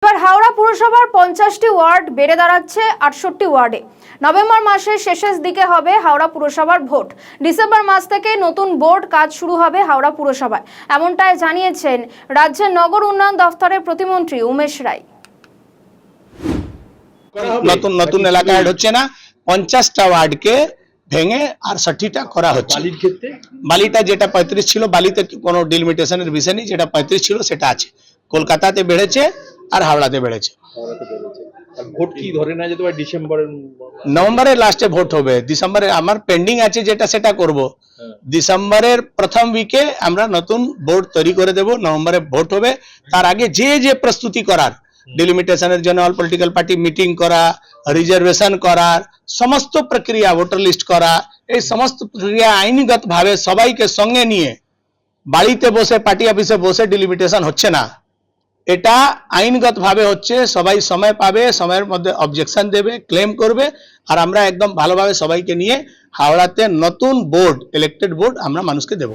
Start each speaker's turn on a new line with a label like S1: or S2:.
S1: এবার হাওড়া পুরসভার 50টি ওয়ার্ড বেড়ে দাঁড়াচ্ছে 68 ওয়ার্ডে। নভেম্বর মাসের শেষের দিকে হবে হাওড়া পুরসভার ভোট। ডিসেম্বর মাস থেকে নতুন বোর্ড কাজ শুরু হবে হাওড়া পুরসভায়, এমনটাই জানিয়েছেন রাজ্যের নগর উন্নয়ন দফতরের প্রতিমন্ত্রী উমেশ রায়।
S2: নতুন নতুন এলাকা অ্যাড হচ্ছে না, 50টা ওয়ার্ডকে ভেঙে আর 60টা করা হচ্ছে।
S3: বালির ক্ষেত্রে
S2: বালিটা যেটা 35 ছিল, বালিতে কোনো ডিলিমিটেশনের বিষয় নেই, যেটা 35 ছিল সেটা আছে। কলকাতাতে বেড়েছে আর হাওড়াতে বেড়েছে।
S3: হাওড়াতে বেড়েছে। আর ভোট কি ধরে না যেতে পারে ডিসেম্বরের
S2: নভেম্বরের লাস্টে ভোট হবে, ডিসেম্বরে আমার পেন্ডিং আছে যেটা সেটা করব। ডিসেম্বরের প্রথম উইকে আমরা নতুন বোর্ড তৈরি করে দেব, নভেম্বরে ভোট হবে। তার আগে যে যে প্রস্তুতি করার, ডিলিমিটেশনের জন্য অল পলিটিক্যাল পার্টি মিটিং করা, রিজার্ভেশন করার সমস্ত প্রক্রিয়া, ভোটার লিস্ট করা, এই সমস্ত প্রক্রিয়া আইনগত ভাবে সবাইকে সঙ্গে নিয়ে বাড়িতে বসে পার্টি অফিসে বসে ডিলিমিটেশন হচ্ছে না, এটা আইনগত ভাবে হচ্ছে। সবাই সময় পাবে, সময়ের মধ্যে অবজেকশন দেবে, ক্লেম করবে, আর আমরা একদম ভালোভাবে সবাইকে নিয়ে হাওড়াতে নতুন বোর্ড, ইলেক্টেড বোর্ড আমরা মানুষকে দেব।